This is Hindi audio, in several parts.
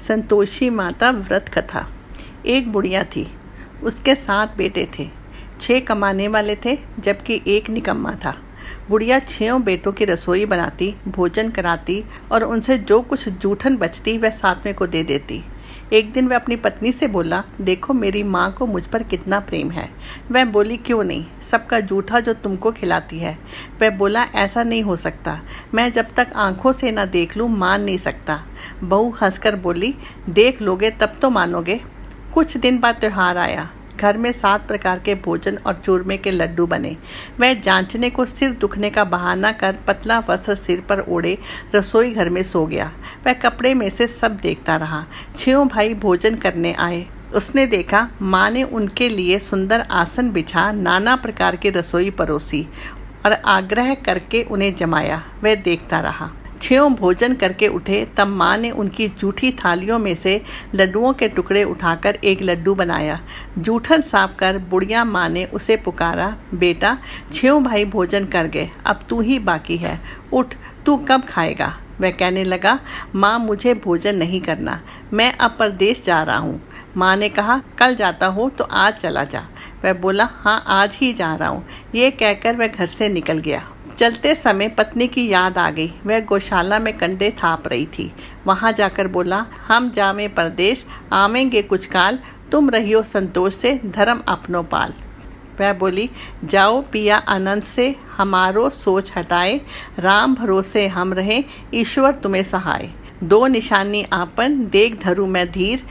संतोषी माता व्रत कथा। एक बुढ़िया थी, उसके 7 बेटे थे। 6 कमाने वाले थे जबकि एक निकम्मा था। बुढ़िया 6 बेटों की रसोई बनाती, भोजन कराती और उनसे जो कुछ जूठन बचती वह 7वें को दे देती। एक दिन वह अपनी पत्नी से बोला, देखो मेरी माँ को मुझ पर कितना प्रेम है। वह बोली, क्यों नहीं, सबका जूठा जो तुमको खिलाती है। वह बोला, ऐसा नहीं हो सकता, मैं जब तक आंखों से ना देख लूँ मान नहीं सकता। बहू हंसकर बोली, देख लोगे तब तो मानोगे। कुछ दिन बाद त्योहार आया। घर में 7 प्रकार के भोजन और चूरमे के लड्डू बने। वह जांचने को सिर दुखने का बहाना कर पतला वस्त्र सिर पर ओढ़े रसोई घर में सो गया। वह कपड़े में से सब देखता रहा। 6 भाई भोजन करने आए। उसने देखा माँ ने उनके लिए सुंदर आसन बिछा नाना प्रकार की रसोई परोसी और आग्रह करके उन्हें जमाया। वह देखता रहा। 6 भोजन करके उठे तब माँ ने उनकी जूठी थालियों में से लड्डुओं के टुकड़े उठाकर एक लड्डू बनाया। जूठन साफ कर बुढ़िया माँ ने उसे पुकारा, बेटा 6 भाई भोजन कर गए, अब तू ही बाकी है, उठ, तू कब खाएगा। वह कहने लगा, माँ मुझे भोजन नहीं करना, मैं अब परदेश जा रहा हूँ। माँ ने कहा, कल जाता हो तो आज चला जा। वह बोला, हाँ आज ही जा रहा हूँ। ये कहकर वह घर से निकल गया। चलते समय पत्नी की याद आ गई। वह गौशाला में कंडे थाप रही थी। वहां जाकर बोला, हम जावें परदेश, आवेंगे कुछ काल, तुम रहियो संतोष से, धर्म अपनो पाल। वह बोली, जाओ पिया आनंद से, हमारो सोच हटाए, राम भरोसे हम रहें, ईश्वर तुम्हें सहाय। 2 निशानी आपन, देख धरू मैं धीर,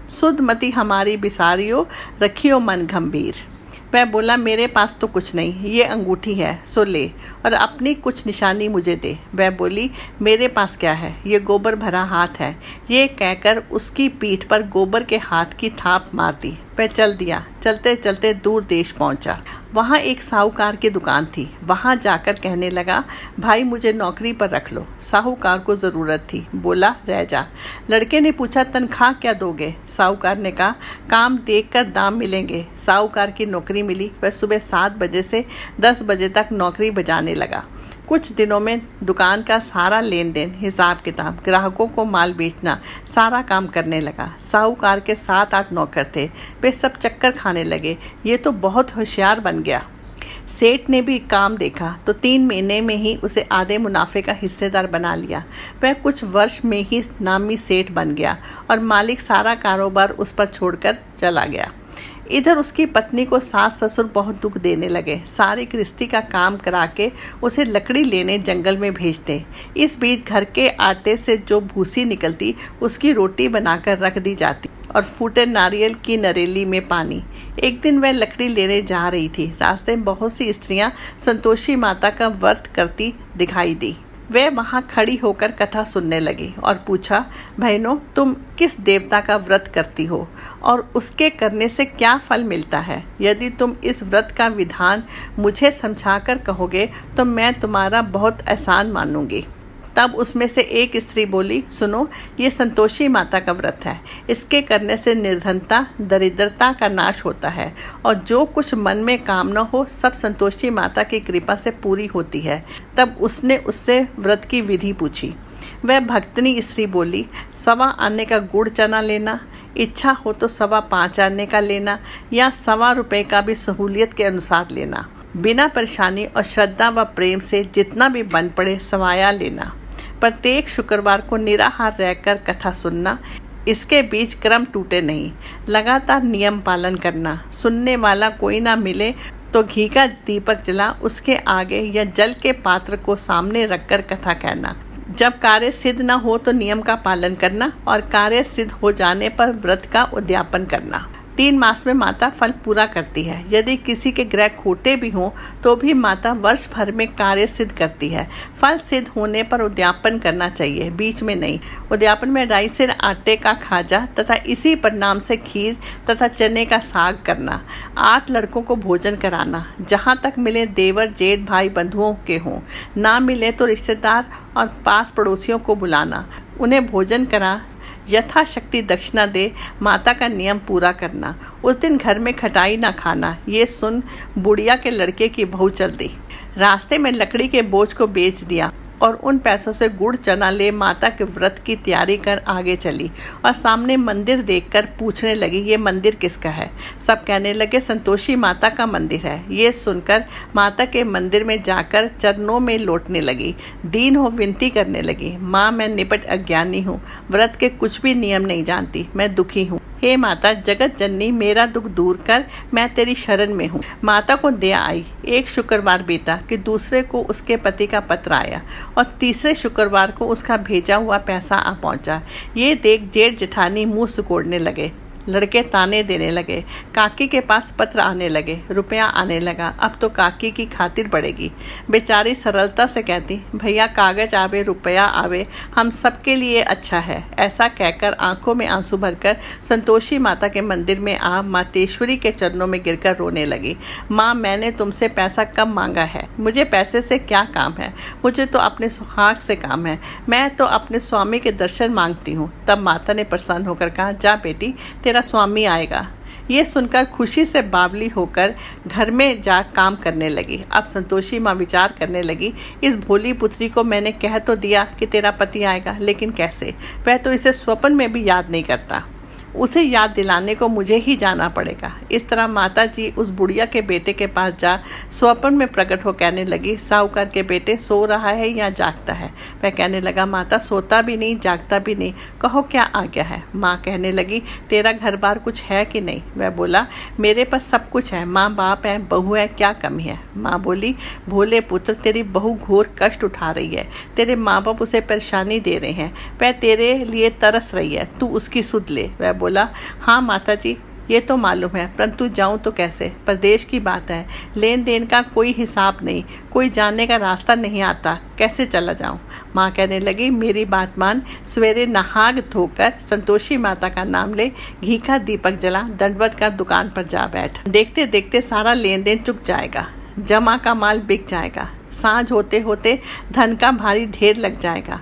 सुध मति हमारी बिसारियो, रखियो मन गंभीर। वह बोला, मेरे पास तो कुछ नहीं, ये अंगूठी है सो ले और अपनी कुछ निशानी मुझे दे। वह बोली, मेरे पास क्या है, ये गोबर भरा हाथ है। ये कहकर उसकी पीठ पर गोबर के हाथ की थाप मार दी। वह चल दिया। चलते चलते दूर देश पहुंचा। वहाँ एक साहूकार की दुकान थी। वहाँ जाकर कहने लगा, भाई मुझे नौकरी पर रख लो। साहूकार को ज़रूरत थी। बोला, रह जा। लड़के ने पूछा, तनख्वाह क्या दोगे। साहूकार ने कहा, काम देखकर दाम मिलेंगे। साहूकार की नौकरी मिली। वह सुबह 7 बजे से 10 बजे तक नौकरी बजाने लगा। कुछ दिनों में दुकान का सारा लेन देन, हिसाब किताब, ग्राहकों को माल बेचना, सारा काम करने लगा। साहूकार के 7-8 नौकर थे। वे सब चक्कर खाने लगे, ये तो बहुत होशियार बन गया। सेठ ने भी काम देखा तो 3 महीने में ही उसे आधे मुनाफे का हिस्सेदार बना लिया। वह कुछ वर्ष में ही नामी सेठ बन गया और मालिक सारा कारोबार उस पर छोड़कर चला गया। इधर उसकी पत्नी को सास ससुर बहुत दुख देने लगे। सारी गृहस्थी का काम करा के उसे लकड़ी लेने जंगल में भेजते। इस बीच घर के आटे से जो भूसी निकलती उसकी रोटी बनाकर रख दी जाती और फूटे नारियल की नरेली में पानी। एक दिन वह लकड़ी लेने जा रही थी। रास्ते में बहुत सी स्त्रियां संतोषी माता का व्रत करती दिखाई दी। वह वहाँ खड़ी होकर कथा सुनने लगी और पूछा, बहनों तुम किस देवता का व्रत करती हो और उसके करने से क्या फल मिलता है। यदि तुम इस व्रत का विधान मुझे समझाकर कहोगे तो मैं तुम्हारा बहुत एहसान मानूंगी। तब उसमें से एक स्त्री बोली, सुनो, ये संतोषी माता का व्रत है। इसके करने से निर्धनता, दरिद्रता का नाश होता है और जो कुछ मन में कामना हो सब संतोषी माता की कृपा से पूरी होती है। तब उसने उससे व्रत की विधि पूछी। वह भक्तनी स्त्री बोली, 1.25 आने का गुड़ चना लेना, इच्छा हो तो 5.25 आने का लेना या 1.25 रुपये का भी सहूलियत के अनुसार लेना। बिना परेशानी और श्रद्धा व प्रेम से जितना भी बन पड़े सवाया लेना। प्रत्येक शुक्रवार को निराहार रहकर कथा सुनना। इसके बीच क्रम टूटे नहीं। लगातार नियम पालन करना। सुनने वाला कोई ना मिले तो घी का दीपक जला उसके आगे या जल के पात्र को सामने रखकर कथा कहना। जब कार्य सिद्ध न हो तो नियम का पालन करना और कार्य सिद्ध हो जाने पर व्रत का उद्यापन करना। 3 मास में माता फल पूरा करती है। यदि किसी के ग्रह खोटे भी हों तो भी माता वर्ष भर में कार्य सिद्ध करती है। फल सिद्ध होने पर उद्यापन करना चाहिए, बीच में नहीं। उद्यापन में 2.5 सेर आटे का खाजा तथा इसी परिणाम से खीर तथा चने का साग करना। 8 लड़कों को भोजन कराना। जहाँ तक मिले देवर जेठ भाई बंधुओं के हों, ना मिले तो रिश्तेदार और पास पड़ोसियों को बुलाना, उन्हें भोजन करा, यथाशक्ति दक्षिणा दे, माता का नियम पूरा करना। उस दिन घर में खटाई ना खाना। ये सुन बुढ़िया के लड़के की बहू चल दी। रास्ते में लकड़ी के बोझ को बेच दिया। और उन पैसों से गुड़ चना ले माता के व्रत की तैयारी कर आगे चली और सामने मंदिर देखकर पूछने लगी, ये मंदिर किसका है। सब कहने लगे संतोषी माता का मंदिर है। ये सुनकर माता के मंदिर में जाकर चरणों में लौटने लगी, दीन हो विनती करने लगी, माँ मैं निपट अज्ञानी हूँ, व्रत के कुछ भी नियम नहीं जानती, मैं दुखी हूँ। हे माता जगत जननी मेरा दुख दूर कर, मैं तेरी शरण में हूँ। माता को दया आई। एक शुक्रवार बीता कि दूसरे को उसके पति का पत्र आया और तीसरे शुक्रवार को उसका भेजा हुआ पैसा आ पहुँचा। ये देख जेठ जेठानी मुंह सिकोड़ने लगे, लड़के ताने देने लगे, काकी के पास पत्र आने लगे, रुपया आने लगा, अब तो काकी की खातिर बढ़ेगी। बेचारी सरलता से कहती, भैया कागज आवे रुपया आवे, हम सबके लिए अच्छा है। ऐसा कहकर आंखों में आंसू भरकर संतोषी माता के मंदिर में आ मातेश्वरी के चरणों में गिरकर रोने लगी। माँ मैंने तुमसे पैसा कब मांगा है, मुझे पैसे से क्या काम है, मुझे तो अपने सुहाग से काम है, मैं तो अपने स्वामी के दर्शन मांगती हूँ। तब माता ने प्रसन्न होकर कहा, जा बेटी तेरा स्वामी आएगा। ये सुनकर खुशी से बावली होकर घर में जा काम करने लगी। अब संतोषी माँ विचार करने लगी, इस भोली पुत्री को मैंने कह तो दिया कि तेरा पति आएगा, लेकिन कैसे, वह तो इसे स्वप्न में भी याद नहीं करता। उसे याद दिलाने को मुझे ही जाना पड़ेगा। इस तरह माता जी उस बुढ़िया के बेटे के पास जा स्वप्न में प्रकट हो कहने लगी, साहूकार के बेटे सो रहा है या जागता है। वह कहने लगा, माता सोता भी नहीं जागता भी नहीं, कहो क्या आ गया है। माँ कहने लगी, तेरा घर बार कुछ है कि नहीं। वह बोला, मेरे पास सब कुछ है, माँ बाप है, बहू है, क्या कमी है। माँ बोली, भोले पुत्र तेरी बहू घोर कष्ट उठा रही है, तेरे माँ बाप उसे परेशानी दे रहे हैं, वह तेरे लिए तरस रही है, तू उसकी सुध ले। वह बोला, हाँ माता जी ये तो मालूम है, परंतु जाऊं तो कैसे, प्रदेश की बात है, लेन देन का कोई हिसाब नहीं, कोई जानने का रास्ता नहीं आता, कैसे चला जाऊं। माँ कहने लगी, मेरी बात मान, सवेरे नहा धोकर संतोषी माता का नाम ले, घी का दीपक जला, दंडवत कर दुकान पर जा बैठ। देखते देखते सारा लेन देन चुक जाएगा, जमा का माल बिक जाएगा, सांझ होते होते धन का भारी ढेर लग जाएगा।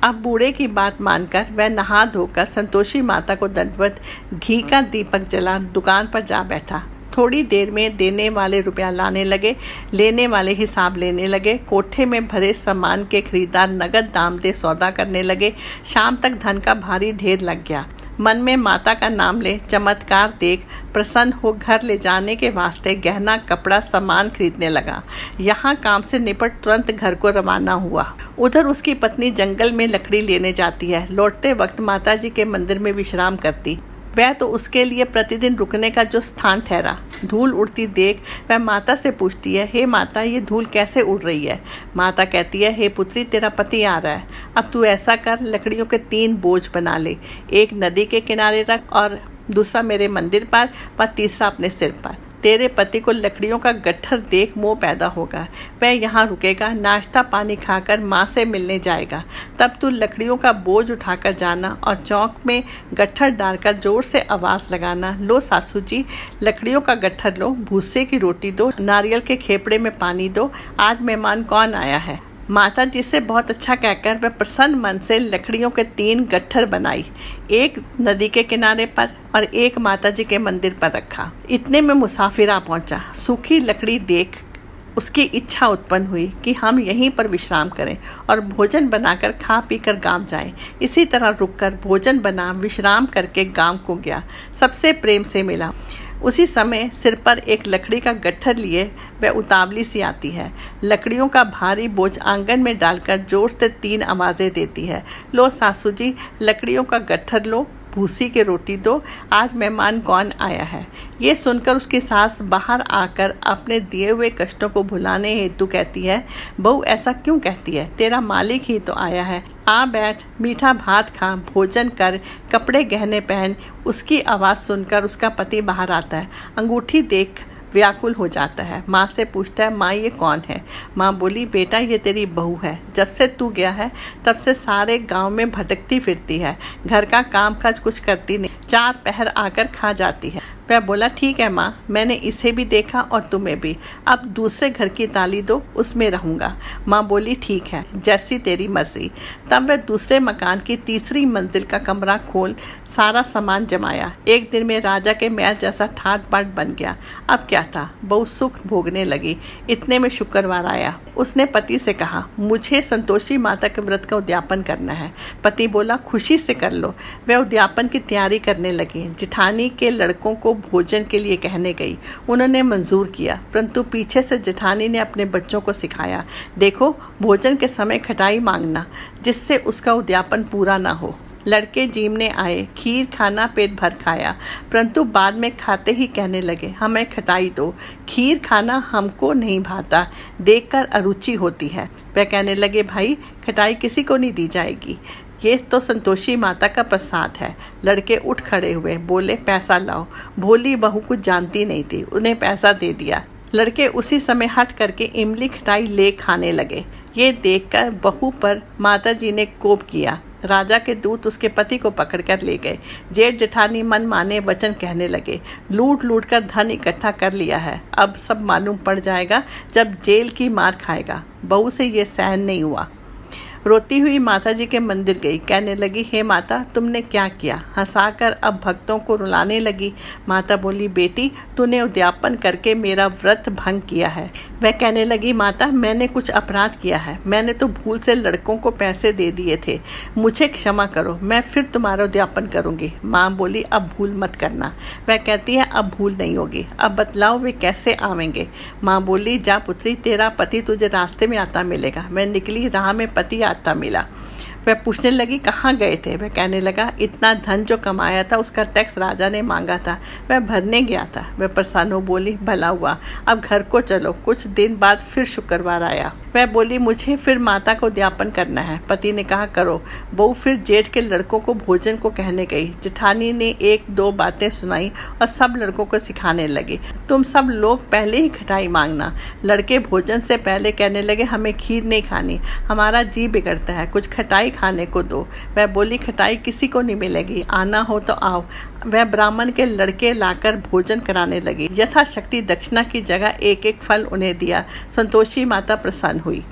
अब बूढ़े की बात मानकर वह नहा धोकर संतोषी माता को दंडवत घी का दीपक जला दुकान पर जा बैठा। थोड़ी देर में देने वाले रुपया लाने लगे, लेने वाले हिसाब लेने लगे। कोठे में भरे सामान के खरीदार नगद दाम दे सौदा करने लगे। शाम तक धन का भारी ढेर लग गया। मन में माता का नाम ले, चमत्कार देख प्रसन्न हो घर ले जाने के वास्ते गहना कपड़ा सामान खरीदने लगा। यहाँ काम से निपट तुरंत घर को रवाना हुआ। उधर उसकी पत्नी जंगल में लकड़ी लेने जाती है। लौटते वक्त माता जी के मंदिर में विश्राम करती। वह तो उसके लिए प्रतिदिन रुकने का जो स्थान ठहरा। धूल उड़ती देख वह माता से पूछती है, हे माता ये धूल कैसे उड़ रही है। माता कहती है, हे पुत्री तेरा पति आ रहा है, अब तू ऐसा कर, लकड़ियों के 3 बोझ बना ले, एक नदी के किनारे रख और दूसरा मेरे मंदिर पर व तीसरा अपने सिर पर। तेरे पति को लकड़ियों का गट्ठर देख मोह पैदा होगा, वह यहाँ रुकेगा, नाश्ता पानी खाकर माँ से मिलने जाएगा। तब तू लकड़ियों का बोझ उठाकर जाना और चौक में गट्ठर डालकर जोर से आवाज़ लगाना, लो सासू जी लकड़ियों का गट्ठर लो, भूसे की रोटी दो, नारियल के खेपड़े में पानी दो, आज मेहमान कौन आया है। माता जी से बहुत अच्छा कहकर वह प्रसन्न मन से लकड़ियों के 3 गट्ठर बनाई, एक नदी के किनारे पर और एक माता जी के मंदिर पर रखा। इतने में मुसाफिर आ पहुंचा। सूखी लकड़ी देख उसकी इच्छा उत्पन्न हुई कि हम यहीं पर विश्राम करें और भोजन बनाकर खा पी कर गाँव जाएं। इसी तरह रुककर भोजन बना विश्राम करके गाँव को गया। सबसे प्रेम से मिला। उसी समय सिर पर एक लकड़ी का गट्ठर लिए वह उतावली सी आती है। लकड़ियों का भारी बोझ आंगन में डालकर जोर से 3 आवाज़ें देती है, लो सासू जी लकड़ियों का गट्ठर लो, भूसी की रोटी दो, आज मेहमान कौन आया है। ये सुनकर उसकी सास बाहर आकर अपने दिए हुए कष्टों को भुलाने हेतु कहती है, बहू ऐसा क्यों कहती है, तेरा मालिक ही तो आया है, आ बैठ, मीठा भात खा, भोजन कर, कपड़े गहने पहन। उसकी आवाज़ सुनकर उसका पति बाहर आता है। अंगूठी देख व्याकुल हो जाता है। माँ से पूछता है, माँ ये कौन है। माँ बोली, बेटा ये तेरी बहू है, जब से तू गया है तब से सारे गांव में भटकती फिरती है, घर का काम काज कुछ करती नहीं, 4 पहर आकर खा जाती है। वह बोला, ठीक है माँ, मैंने इसे भी देखा और तुम्हें भी। अब दूसरे घर की ताली दो, उसमें रहूँगा। माँ बोली, ठीक है, जैसी तेरी मर्जी। तब वह दूसरे मकान की तीसरी मंजिल का कमरा खोल सारा सामान जमाया। एक दिन में राजा के महल जैसा ठाट बाट बन गया। अब क्या था, बहू सुख भोगने लगी। इतने में शुक्रवार आया। उसने पति से कहा, मुझे संतोषी माता के व्रत का उद्यापन करना है। पति बोला, खुशी से कर लो। वह उद्यापन की तैयारी करने लगी। जेठानी के लड़कों को भोजन के लिए कहने गई। उन्होंने मंजूर किया, परंतु पीछे से जेठानी ने अपने बच्चों को सिखाया, देखो, भोजन के समय खटाई मांगना, जिससे उसका उद्यापन पूरा ना हो। लड़के जीमने आए, खीर खाना पेट भर खाया, परंतु बाद में खाते ही कहने लगे, हमें खटाई दो, खीर खाना हमको नहीं भाता, देखकर अरुचि होती है। वह कहने लगे, भाई, खटाई किसी को नहीं दी जाएगी, ये तो संतोषी माता का प्रसाद है। लड़के उठ खड़े हुए, बोले, पैसा लाओ। भोली बहू कुछ जानती नहीं थी, उन्हें पैसा दे दिया। लड़के उसी समय हट करके इमली खटाई ले खाने लगे। ये देखकर बहू पर माताजी ने कोप किया। राजा के दूत उसके पति को पकड़कर ले गए। जेठ जेठानी मन माने वचन कहने लगे, लूट लूट कर धन इकट्ठा कर लिया है, अब सब मालूम पड़ जाएगा जब जेल की मार खाएगा। बहू से ये सहन नहीं हुआ। रोती हुई माताजी के मंदिर गई, कहने लगी, हे माता, तुमने क्या किया? हंसाकर अब भक्तों को रुलाने लगी। माता बोली, बेटी, तूने उद्यापन करके मेरा व्रत भंग किया है। वह कहने लगी, माता, मैंने कुछ अपराध किया है, मैंने तो भूल से लड़कों को पैसे दे दिए थे, मुझे क्षमा करो, मैं फिर तुम्हारा उद्यापन करूंगी। माँ बोली, अब भूल मत करना। वह कहती है, अब भूल नहीं होगी, अब बतलाओ वे कैसे आवेंगे? माँ बोली, जा पुत्री, तेरा पति तुझे रास्ते में आता मिलेगा। वह निकली, राह में पति आता मिला। वह पूछने लगी, कहाँ गए थे? वह कहने लगा, इतना धन जो कमाया था उसका टैक्स राजा ने मांगा था, वह भरने गया था। वह प्रसन्न हो बोली, भला हुआ, अब घर को चलो। कुछ दिन बाद फिर शुक्रवार आया। वह बोली, मुझे फिर माता को उद्यापन करना है। पति ने कहा, करो। बहू फिर जेठ के लड़कों को भोजन को कहने गई। जेठानी ने एक दो बातें सुनाई और सब लड़कों को सिखाने लगी, तुम सब लोग पहले ही खटाई मांगना। लड़के भोजन से पहले कहने लगे, हमें खीर नहीं खानी, हमारा जी बिगड़ता है, कुछ खटाई खाने को दो। वह बोली, खटाई किसी को नहीं मिलेगी, आना हो तो आओ। वह ब्राह्मण के लड़के लाकर भोजन कराने लगी। यथाशक्ति दक्षिणा की जगह एक एक फल उन्हें दिया। संतोषी माता प्रसन्न हुई।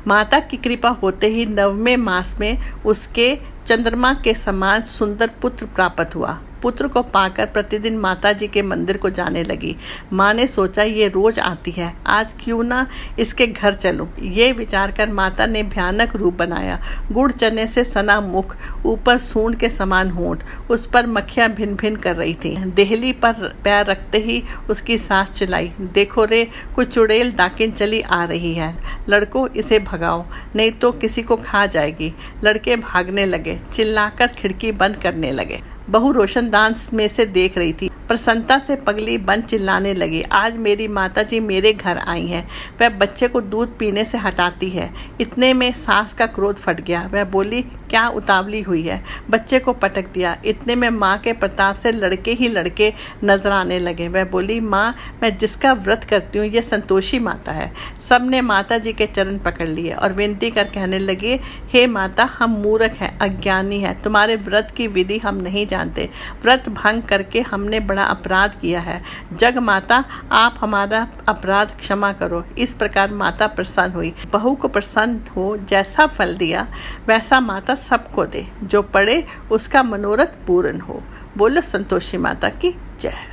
माता की कृपा होते ही 9वें मास में उसके चंद्रमा के समान सुंदर पुत्र प्राप्त हुआ। पुत्र को पाकर प्रतिदिन माताजी के मंदिर को जाने लगी। माँ ने सोचा, ये रोज आती है, आज क्यों ना इसके घर चलूं। ये विचार कर माता ने भयानक रूप बनाया। गुड़ चने से सना मुख, ऊपर सूंड के समान होंठ, उस पर मक्खियाँ भिन भिन कर रही थी। देहली पर पैर रखते ही उसकी सांस चिल्लाई, देखो रे, कोई चुड़ैल डाकिन चली आ रही है, लड़कों इसे भगाओ, नहीं तो किसी को खा जाएगी। लड़के भागने लगे, चिल्लाकर खिड़की बंद करने लगे। बहू रोशनदान में से देख रही थी। प्रसन्नता से पगली बन चिल्लाने लगी, आज मेरी माताजी मेरे घर आई हैं। वह बच्चे को दूध पीने से हटाती है। इतने में सास का क्रोध फट गया। वह बोली, क्या उतावली हुई है? बच्चे को पटक दिया। इतने में माँ के प्रताप से लड़के ही लड़के नजर आने लगे। वह बोली, माँ, मैं जिसका व्रत करती हूँ ये संतोषी माता है। सब ने माता जी के चरण पकड़ लिए और विनती कर कहने लगे, हे माता, हम मूर्ख हैं, अज्ञानी हैं, तुम्हारे व्रत की विधि हम नहीं जानते, व्रत भंग करके हमने बड़ा अपराध किया है। जग माता, आप हमारा अपराध क्षमा करो। इस प्रकार माता प्रसन्न हुई। बहू को प्रसन्न हो, जैसा फल दिया वैसा माता सबको दे, जो पढ़े उसका मनोरथ पूर्ण हो। बोलो संतोषी माता की जय।